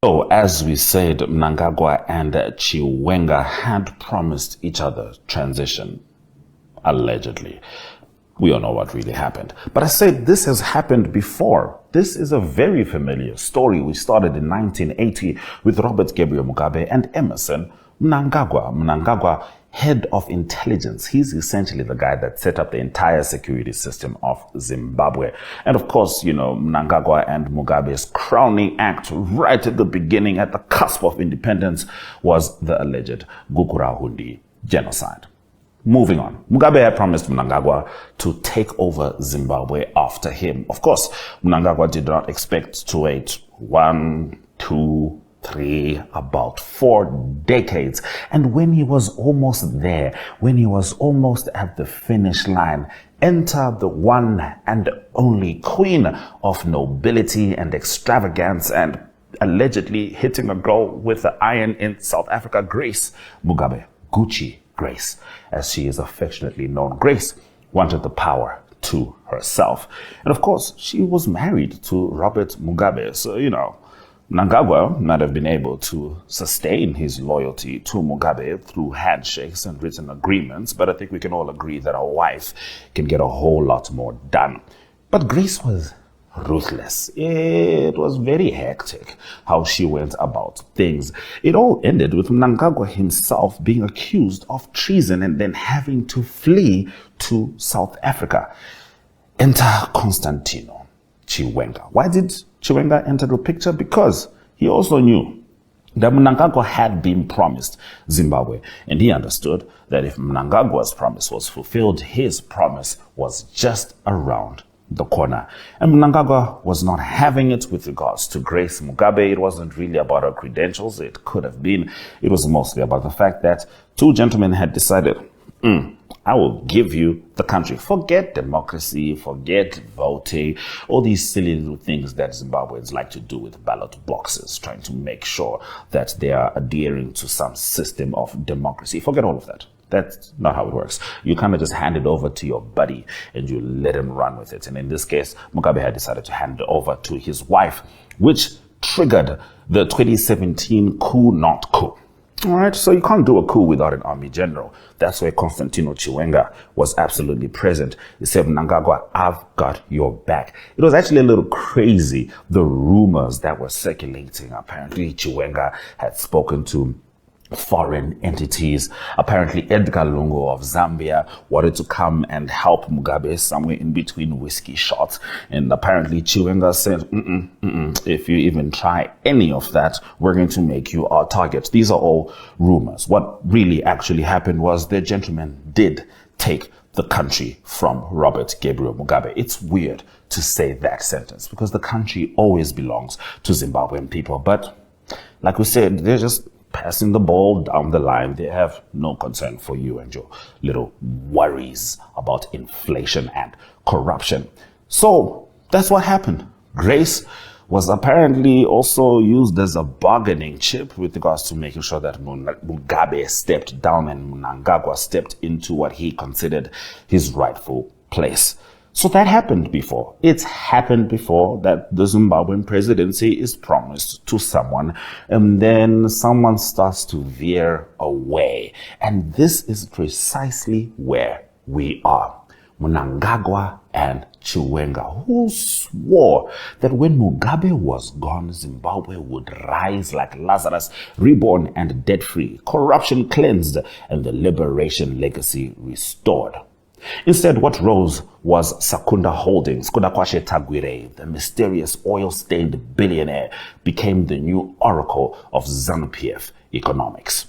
So, as we said, Mnangagwa and Chiwenga had promised each other transition, allegedly. We all know what really happened. But I said this has happened before. This is a very familiar story. We started in 1980 with Robert Gabriel Mugabe and Emerson Mnangagwa. Mnangagwa, head of intelligence. He's essentially the guy that set up the entire security system of Zimbabwe. And of course, you know, Mnangagwa and Mugabe's crowning act right at the beginning, at the cusp of independence, was the alleged Gukurahundi genocide. Moving on, Mugabe had promised Mnangagwa to take over Zimbabwe after him. Of course, Mnangagwa did not expect to wait 1, 2, 3, about 4 decades. And when he was almost there, when he was almost at the finish line, enter the one and only queen of nobility and extravagance and allegedly hitting a girl with the iron in South Africa, Grace Mugabe, Gucci Grace, as she is affectionately known. Grace wanted the power to herself. And of course, she was married to Robert Mugabe. So, you know, Mnangagwa might have been able to sustain his loyalty to Mugabe through handshakes and written agreements, but I think we can all agree that a wife can get a whole lot more done. But Grace was ruthless. It was very hectic how she went about things. It all ended with Mnangagwa himself being accused of treason and then having to flee to South Africa. Enter Constantino Chiwenga. Why did Chiwenga enter the picture? Because he also knew that Mnangagwa had been promised Zimbabwe, and he understood that if Mnangagwa's promise was fulfilled, his promise was just around the corner. And Mnangagwa was not having it with regards to Grace Mugabe. It wasn't really about her credentials. It could have been. It was mostly about the fact that two gentlemen had decided, I will give you the country. Forget democracy, forget voting, all these silly little things that Zimbabweans like to do with ballot boxes, trying to make sure that they are adhering to some system of democracy. Forget all of that. That's not how it works. You kind of just hand it over to your buddy and you let him run with it. And in this case, Mugabe had decided to hand it over to his wife, which triggered the 2017 coup not coup. All right, so you can't do a coup without an army general. That's where Constantino Chiwenga was absolutely present. He said, Mnangagwa, I've got your back. It was actually a little crazy, the rumors that were circulating. Apparently, Chiwenga had spoken to foreign entities. Apparently, Edgar Lungu of Zambia wanted to come and help Mugabe somewhere in between whiskey shots. And apparently, Chiwenga said, if you even try any of that, we're going to make you our target. These are all rumors. What really actually happened was the gentleman did take the country from Robert Gabriel Mugabe. It's weird to say that sentence because the country always belongs to Zimbabwean people. But like we said, they're just passing the ball down the line. They have no concern for you and your little worries about inflation and corruption. So that's what happened. Grace was apparently also used as a bargaining chip with regards to making sure that Mugabe stepped down and Mnangagwa stepped into what he considered his rightful place. So that happened before. It's happened before that the Zimbabwean presidency is promised to someone and then someone starts to veer away. And this is precisely where we are. Mnangagwa and Chiwenga, who swore that when Mugabe was gone, Zimbabwe would rise like Lazarus, reborn and debt-free, corruption cleansed, and the liberation legacy restored. Instead, what rose was Sakunda Holdings. Kudakwashe Tagwire, the mysterious oil-stained billionaire, became the new oracle of ZANU-PF economics.